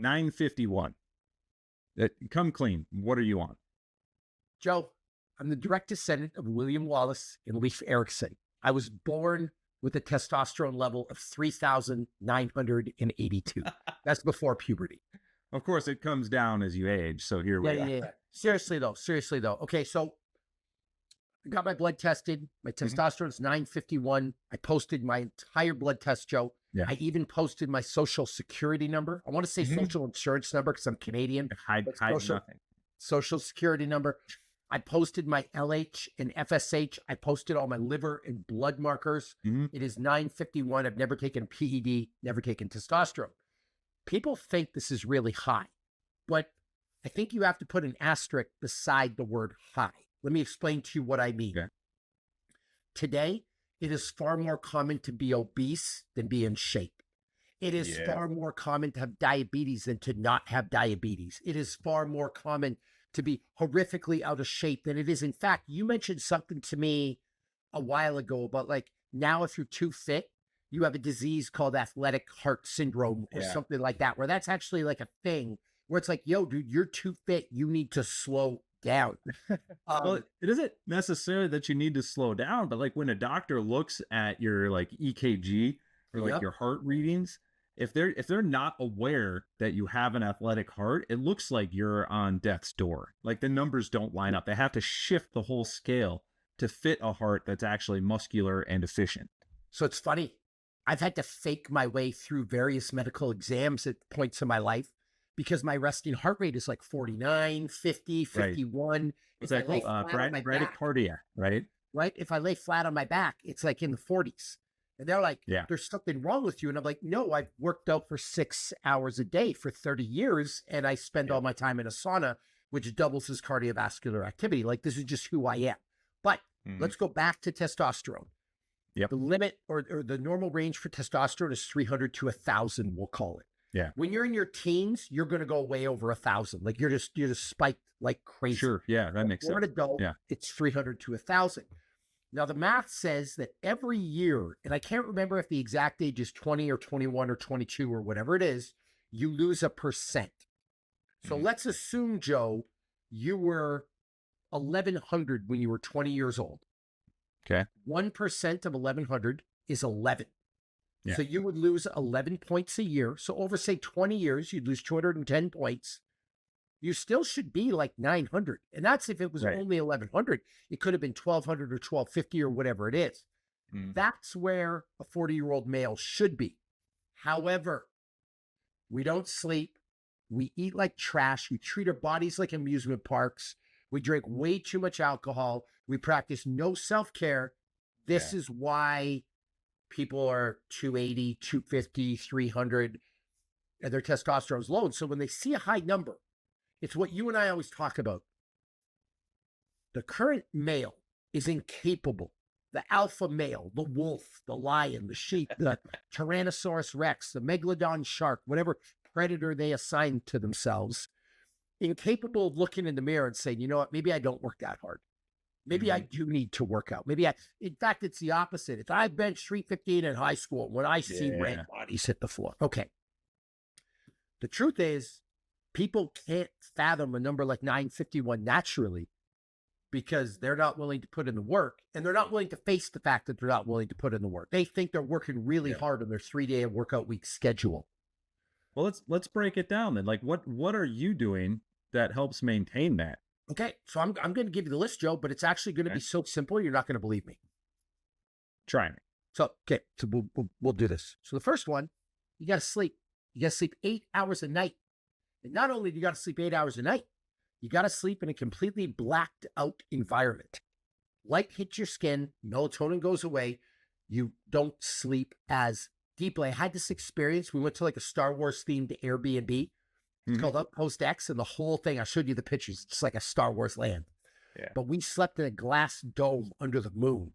951. Come clean. What are you on? Joe, I'm the direct descendant of William Wallace and Leif Erikson. I was born with a testosterone level of 3,982. That's before puberty. Of course, it comes down as you age. So here we are. Yeah. Seriously though. Okay, so I got my blood tested. My testosterone is 951. I posted my entire blood test, Joe. Yeah. I even posted my social security number. I want to say social insurance number because I'm Canadian. Hide nothing. Social security number. I posted my LH and FSH. I posted all my liver and blood markers. It is 951. I've never taken PED, never taken testosterone. People think this is really high, but I think you have to put an asterisk beside the word high. Let me explain to you what I mean. Okay. Today, it is far more common to be obese than be in shape. It is far more common to have diabetes than to not have diabetes. It is far more common to be horrifically out of shape than it is. In fact, you mentioned something to me a while ago about like, now if you're too fit, you have a disease called athletic heart syndrome or something like that, where that's actually like a thing where it's like, yo, dude, you're too fit. You need to slow down. Well, it isn't necessarily that you need to slow down, but like when a doctor looks at your like EKG or like your heart readings, if they're not aware that you have an athletic heart, it looks like you're on death's door. Like the numbers don't line up. They have to shift the whole scale to fit a heart that's actually muscular and efficient. So it's funny. I've had to fake my way through various medical exams at points in my life because my resting heart rate is like 49, 50, 51. Right. It's like bradycardia, right? Right. If I lay flat on my back, it's like in the 40s. And they're like, there's something wrong with you. And I'm like, no, I've worked out for 6 hours a day for 30 years. And I spend all my time in a sauna, which doubles as cardiovascular activity. Like this is just who I am. But let's go back to testosterone. The limit or the normal range for testosterone is 300 to 1,000, we'll call it. Yeah. When you're in your teens, you're going to go way over 1,000. Like you're just spiked like crazy. Sure. Yeah, that makes sense. For an adult, it's 300 to 1,000. Now the math says that every year, and I can't remember if the exact age is 20 or 21 or 22 or whatever it is, you lose 1%. So let's assume, Joe, you were 1,100 when you were 20 years old. Okay. 1% of 1,100 is 11. Yeah. So you would lose 11 points a year. So over, say, 20 years, you'd lose 210 points. You still should be like 900. And that's if it was only 1,100. It could have been 1,200 or 1,250 or whatever it is. That's where a 40-year-old male should be. However, we don't sleep. We eat like trash. We treat our bodies like amusement parks. We drink way too much alcohol. We practice no self-care. This is why people are 280, 250, 300, and their testosterone's low. And so when they see a high number, it's what you and I always talk about. The current male is incapable. The alpha male, the wolf, the lion, the sheep, the Tyrannosaurus Rex, the megalodon shark, whatever predator they assign to themselves, incapable of looking in the mirror and saying, you know what, maybe I don't work that hard. Maybe I do need to work out. In fact, it's the opposite. If I bench 315 in high school, when I see red bodies hit the floor. Okay. The truth is, people can't fathom a number like 951 naturally because they're not willing to put in the work, and they're not willing to face the fact that they're not willing to put in the work. They think they're working really hard on their 3-day workout week schedule. Well, let's break it down then. Like what are you doing that helps maintain that? Okay, so I'm going to give you the list, Joe, but it's actually going to be so simple you're not going to believe me. Try me. So we'll do this. So the first one, you got to sleep. You got to sleep 8 hours a night. And not only do you got to sleep 8 hours a night, you got to sleep in a completely blacked out environment. Light hits your skin, melatonin goes away. You don't sleep as deeply. I had this experience. We went to like a Star Wars themed Airbnb. It's called Outpost X, and the whole thing, I showed you the pictures. It's like a Star Wars land. Yeah. But we slept in a glass dome under the moon.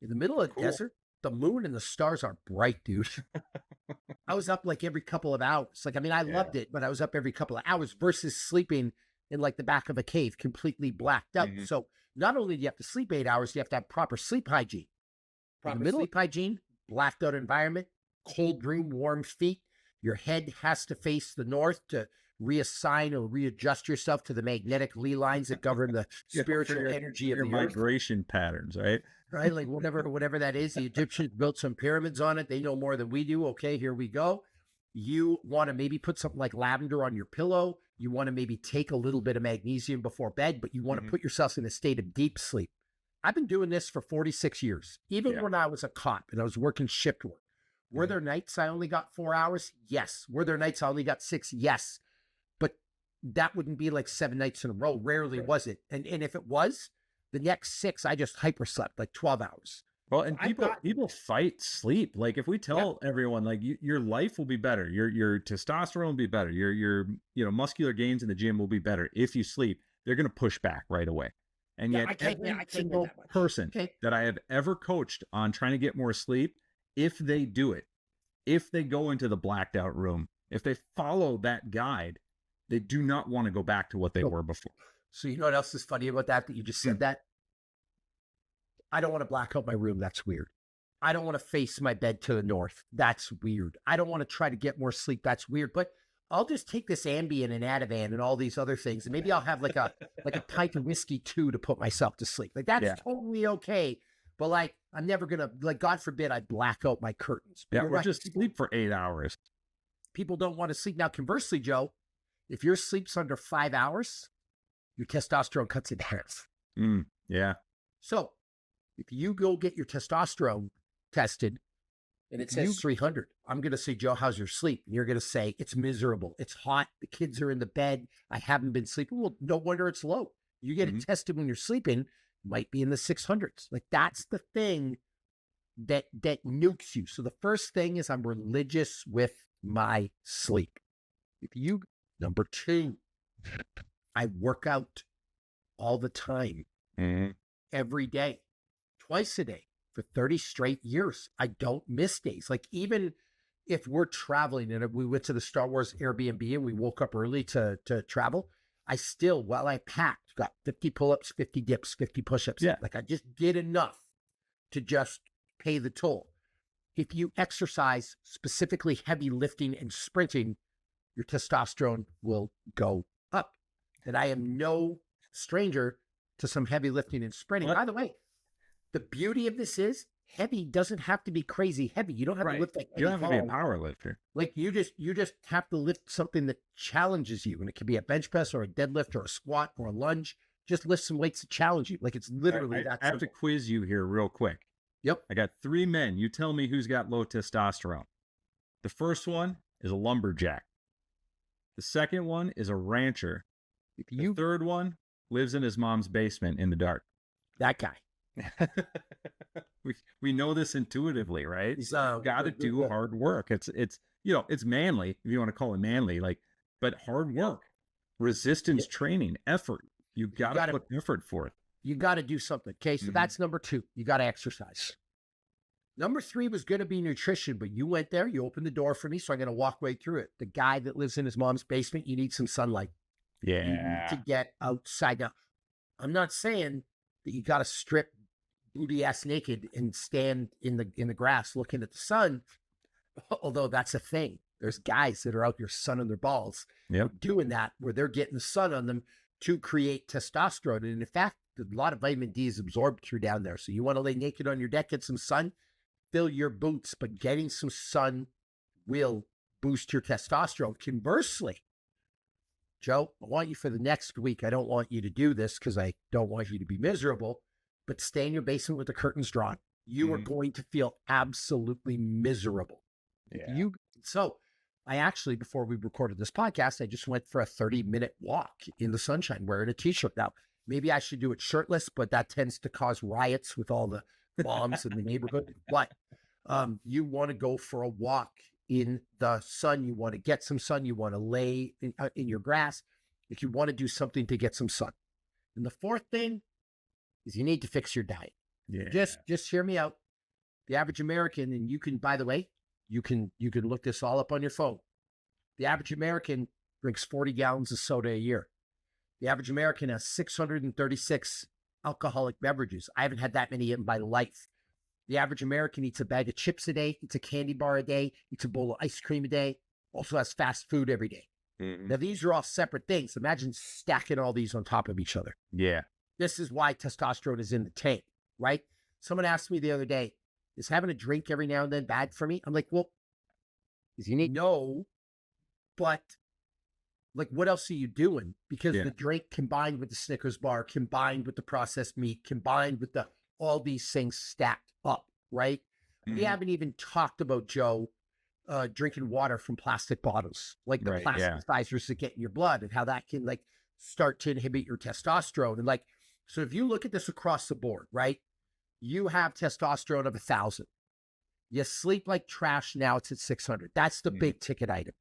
In the middle of the desert, the moon and the stars are bright, dude. I was up like every couple of hours. Like, I mean, I loved it, but I was up every couple of hours versus sleeping in like the back of a cave, completely blacked out. So not only do you have to sleep 8 hours, you have to have proper sleep hygiene. Proper sleep hygiene, blacked out environment, cold room, warm feet. Your head has to face the north to reassign or readjust yourself to the magnetic lee lines that govern the spiritual energy of your the migration patterns, right? right? Like whatever that is. The Egyptians built some pyramids on it. They know more than we do. Okay, here we go. You want to maybe put something like lavender on your pillow. You want to maybe take a little bit of magnesium before bed, but you want to put yourself in a state of deep sleep. I've been doing this for 46 years. Even when I was a cop and I was working shift work. Were there nights I only got 4 hours? Yes. Were there nights I only got 6? Yes. But that wouldn't be like 7 nights in a row. Rarely was it. And if it was, the next 6, I just hyperslept like 12 hours. Well, and people fight sleep. Like if we tell everyone, like your life will be better, your testosterone will be better, your muscular gains in the gym will be better if you sleep. They're going to push back right away. And yet, every single person that I have ever coached on trying to get more sleep, if they do it, if they go into the blacked out room, if they follow that guide, they do not want to go back to what they were before. So you know what else is funny about that you just said that? I don't want to black out my room. That's weird. I don't want to face my bed to the north. That's weird. I don't want to try to get more sleep. That's weird. But I'll just take this Ambien and Ativan and all these other things, and maybe I'll have like a pint of whiskey too to put myself to sleep. Like that's totally okay. But like I'm never gonna, like, God forbid I black out my curtains. But or just sleep for 8 hours. People don't want to sleep. Now, conversely, Joe, if your sleep's under 5 hours, your testosterone cuts in half. Yeah. So if you go get your testosterone tested and it says 300, I'm going to say, Joe, how's your sleep? And you're going to say, it's miserable. It's hot. The kids are in the bed. I haven't been sleeping. Well, no wonder it's low. You get it tested when you're sleeping, it might be in the 600s. Like that's the thing that nukes you. So the first thing is I'm religious with my sleep. Number 2, I work out all the time, every day, twice a day for 30 straight years. I don't miss days. Like even if we're traveling and we went to the Star Wars Airbnb and we woke up early to travel, I still, while I packed, got 50 pull-ups, 50 dips, 50 push-ups. Yeah. Like I just did enough to just pay the toll. If you exercise, specifically heavy lifting and sprinting, your testosterone will go up. And I am no stranger to some heavy lifting and sprinting. By the way, the beauty of this is heavy doesn't have to be crazy heavy. You don't have to lift like you don't have to be a power lifter. Like you just have to lift something that challenges you. And it can be a bench press or a deadlift or a squat or a lunge. Just lift some weights to challenge you. Like it's literally that I have to quiz you here real quick. Yep. I got 3 men. You tell me who's got low testosterone. The first one is a lumberjack. The second one is a rancher. The third one lives in his mom's basement in the dark. That guy. we know this intuitively, right? Got to do hard work. It's it's manly, if you want to call it manly, like, but hard work, resistance training, effort. You got to put effort forth. You got to do something. Okay, so that's number 2. You got to exercise. Number 3 was going to be nutrition, but you went there. You opened the door for me, so I'm going to walk right through it. The guy that lives in his mom's basement, you need some sunlight. Yeah. You need to get outside. Now, I'm not saying that you got to strip booty ass naked and stand in the grass looking at the sun, although that's a thing. There's guys that are out there sunning their balls, doing that, where they're getting the sun on them to create testosterone. And in fact, a lot of vitamin D is absorbed through down there. So you want to lay naked on your deck, get some sun, fill your boots, but getting some sun will boost your testosterone. Conversely, Joe, I want you for the next week. I don't want you to do this because I don't want you to be miserable, but stay in your basement with the curtains drawn. You are going to feel absolutely miserable. Yeah. So I actually, before we recorded this podcast, I just went for a 30-minute walk in the sunshine wearing a t-shirt. Now, maybe I should do it shirtless, but that tends to cause riots with all the moms in the neighborhood. But you want to go for a walk in the sun. You want to get some sun. You want to lay in your grass. If you want to do something to get some sun. And the fourth thing is you need to fix your diet. Yeah. Just hear me out. The average American, and you can, by the way, you can look this all up on your phone. The average American drinks 40 gallons of soda a year. The average American has 636 alcoholic beverages. I haven't had that many in my life. The average American eats a bag of chips a day, eats a candy bar a day, eats a bowl of ice cream a day. also has fast food every day. Mm-hmm. Now, these are all separate things. Imagine stacking all these on top of each other. Yeah. This is why testosterone is in the tank, right? Someone asked me the other day, is having a drink every now and then bad for me? I'm like, well, is you need no, but like, what else are you doing? Because the drink combined with the Snickers bar, combined with the processed meat, combined with all these things stacked up, right? We haven't even talked about, Joe, drinking water from plastic bottles, like the plasticizers that get in your blood, and how that can like start to inhibit your testosterone. And like, so if you look at this across the board, right? You have testosterone of 1,000. You sleep like trash, now it's at 600. That's the big ticket item.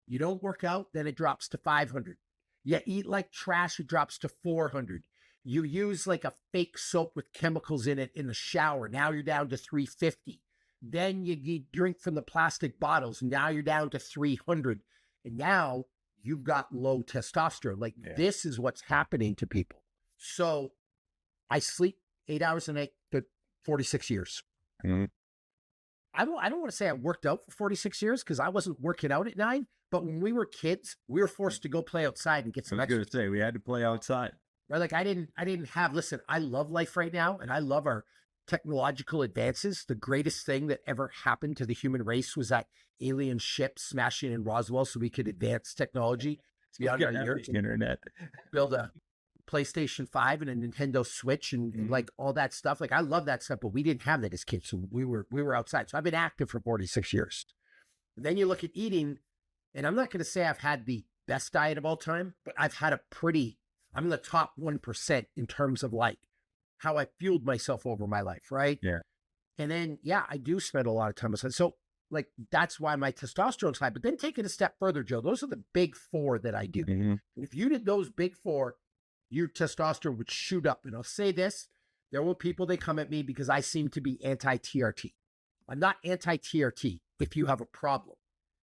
You don't work out, then it drops to 500. You eat like trash, it drops to 400. You use like a fake soap with chemicals in it in the shower, now you're down to 350. Then you drink from the plastic bottles, and now you're down to 300. And now you've got low testosterone. Like this is what's happening to people. So I sleep 8 hours a night for 46 years. Mm-hmm. I don't want to say I worked out for 46 years because I wasn't working out at 9. But when we were kids, we were forced to go play outside and get some exercise. I was going to say, we had to play outside. Right? Like I didn't have, listen, I love life right now, and I love our technological advances. The greatest thing that ever happened to the human race was that alien ship smashing in Roswell so we could advance technology beyond our years. Internet. Build a PlayStation 5 and a Nintendo Switch and like all that stuff. Like I love that stuff, but we didn't have that as kids. So we were outside. So I've been active for 46 years. And then you look at eating, and I'm not going to say I've had the best diet of all time, but I've had I'm in the top 1% in terms of like how I fueled myself over my life. Right. Yeah. And then, I do spend a lot of time outside. So like, that's why my testosterone's high, but then take it a step further, Joe, those are the big 4 that I do. And if you did those big 4, your testosterone would shoot up. And I'll say this, there were people that come at me because I seem to be anti-TRT. I'm not anti-TRT if you have a problem.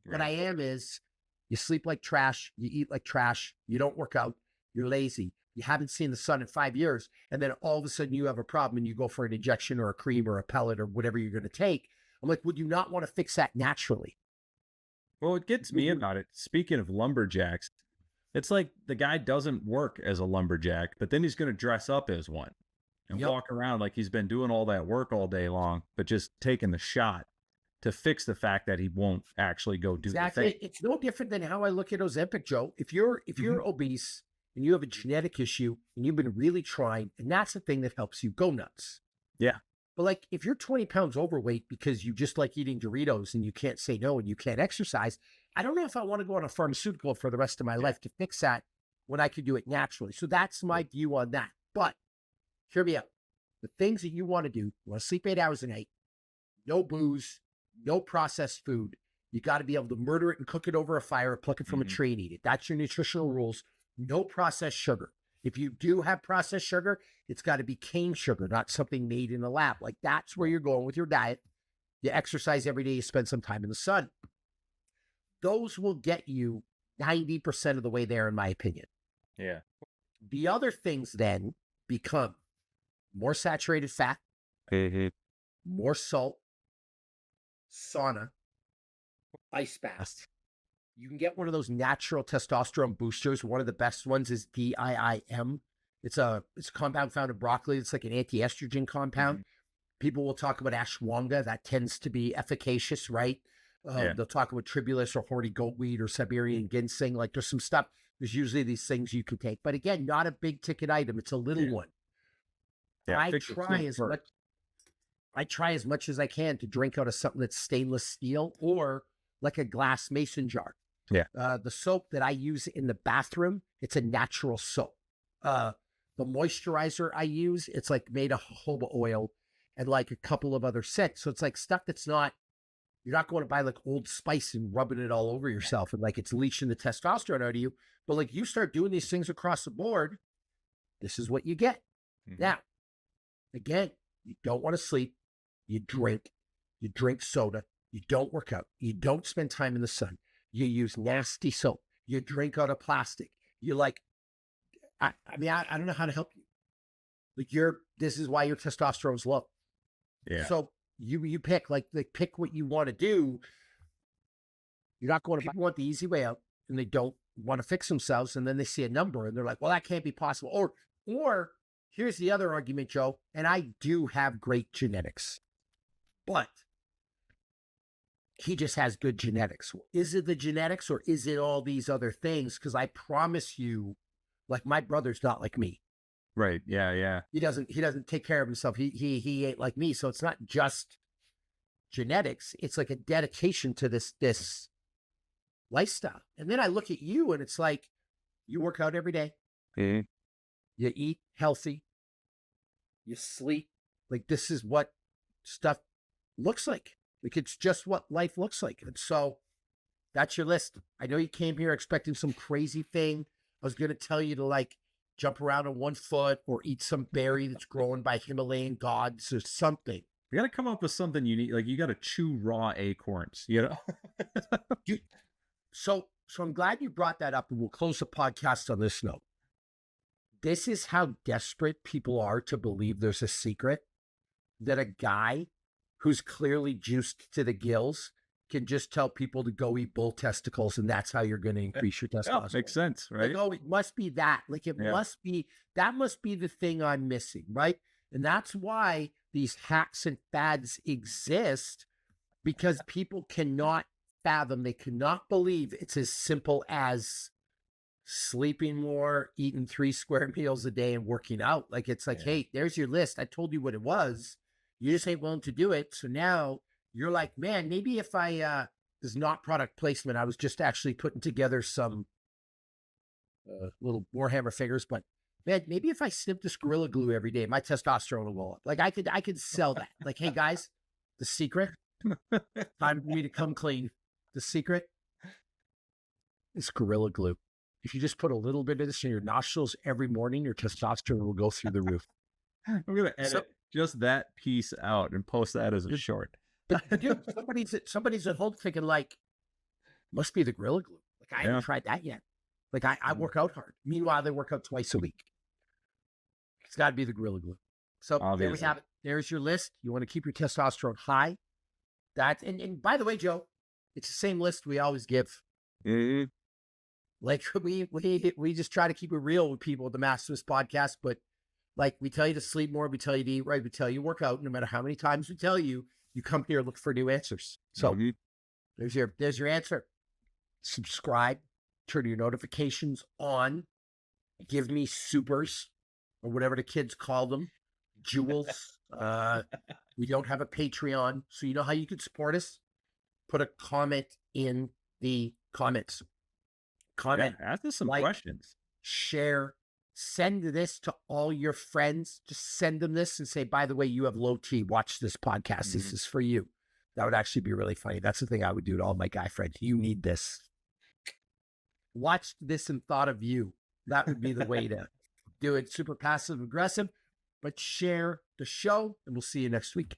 Right. What I am is you sleep like trash, you eat like trash, you don't work out, you're lazy, you haven't seen the sun in 5 years, and then all of a sudden you have a problem and you go for an injection or a cream or a pellet or whatever you're going to take. I'm like, would you not want to fix that naturally? Well, it gets me about it. Speaking of lumberjacks, it's like the guy doesn't work as a lumberjack, but then he's going to dress up as one and walk around like he's been doing all that work all day long, but just taking the shot to fix the fact that he won't actually go do the thing. It's no different than how I look at Ozempic, Joe. If you're obese and you have a genetic issue and you've been really trying, and that's the thing that helps you, go nuts. Yeah. But like, if you're 20 pounds overweight because you just like eating Doritos and you can't say no and you can't exercise, I don't know if I want to go on a pharmaceutical for the rest of my life to fix that when I could do it naturally. So that's my view on that. But hear me out. The things that you want to do, you want to sleep 8 hours a night, no booze, no processed food. You got to be able to murder it and cook it over a fire or pluck it from a tree and eat it. That's your nutritional rules. No processed sugar. If you do have processed sugar, it's got to be cane sugar, not something made in a lab. Like that's where you're going with your diet. You exercise every day, you spend some time in the sun. Those will get you 90% of the way there, in my opinion. Yeah. The other things then become more saturated fat, more salt, sauna, ice bath. You can get one of those natural testosterone boosters. One of the best ones is DIIM. It's a compound found in broccoli. It's like an anti-estrogen compound. People will talk about ashwagandha. That tends to be efficacious, right? They'll talk about tribulus or horny goatweed or Siberian ginseng. Like there's some stuff. There's usually these things you can take. But again, not a big ticket item. It's a little one. Yeah, I try as much as I can to drink out of something that's stainless steel or like a glass mason jar. Yeah. The soap that I use in the bathroom, it's a natural soap. The moisturizer I use, it's like made of jojoba oil and like a couple of other scents. So it's like stuff that's not, you're not going to buy like Old Spice and rubbing it all over yourself and like it's leaching the testosterone out of you. But like you start doing these things across the board, this is what you get. Now, again, you don't want to sleep. You drink soda. You don't work out. You don't spend time in the sun. You use nasty soap. You drink out of plastic. You like, I don't know how to help you. Like this is why your testosterone's low. Yeah. So you pick, pick what you want to do. You're not going to, people want the easy way out and they don't want to fix themselves. And then they see a number and they're like, well, that can't be possible. Or here's the other argument, Joe. And I do have great genetics, but he just has good genetics. Is it the genetics or is it all these other things? Because I promise you, like, my brother's not like me. Right. Yeah. Yeah. He doesn't take care of himself. He ain't like me. So it's not just genetics. It's like a dedication to this lifestyle. And then I look at you and it's like, you work out every day. Mm-hmm. You eat healthy. You sleep. Like, this is what stuff looks like. Like, it's just what life looks like. And so that's your list. I know you came here expecting some crazy thing. I was going to tell you to, like, jump around on 1 foot or eat some berry that's grown by Himalayan gods or something. You got to come up with something unique. Like, you got to chew raw acorns, you know? So I'm glad you brought that up, and we'll close the podcast on this note. This is how desperate people are to believe there's a secret, that a guy who's clearly juiced to the gills can just tell people to go eat bull testicles, and that's how you're going to increase your testosterone. Yeah, makes sense, right? Like, oh, it must be that. Like, must be, that must be the thing I'm missing, right? And that's why these hacks and fads exist, because people cannot fathom, they cannot believe it's as simple as sleeping more, eating 3 square meals a day, and working out. Like, it's like, hey, there's your list. I told you what it was. You just ain't willing to do it. So now you're like, man, maybe if I, this is not product placement. I was just actually putting together some little Warhammer figures, but man, maybe if I snip this Gorilla Glue every day, my testosterone will go up. Like, I could sell that. Like, hey guys, the secret, time for me to come clean. The secret is Gorilla Glue. If you just put a little bit of this in your nostrils every morning, your testosterone will go through the roof. I'm going to edit just that piece out and post that as a short. But dude, somebody's at home thinking, like, must be the Gorilla Glue. Like, I haven't tried that yet. Like, I work out hard. Meanwhile, they work out twice a week. It's got to be the Gorilla Glue. So There we have it. There's your list. You want to keep your testosterone high. And by the way, Joe, it's the same list we always give. Mm-hmm. Like, we just try to keep it real with people with the Maximus Podcast, but like, we tell you to sleep more, we tell you to eat right, we tell you to work out. No matter how many times we tell you, you come here look for new answers. So there's your answer. Subscribe, turn your notifications on, give me supers or whatever the kids call them, jewels. We don't have a Patreon, so you know how you can support us? Put a comment in the comments. Comment. Yeah, ask us some questions. Share. Send this to all your friends. Just send them this and say, by the way, you have low T. Watch this podcast. This is for you. That would actually be really funny. That's the thing I would do to all my guy friends. You need this. Watched this and thought of you. That would be the way to do it. Super passive aggressive, but share the show, and we'll see you next week.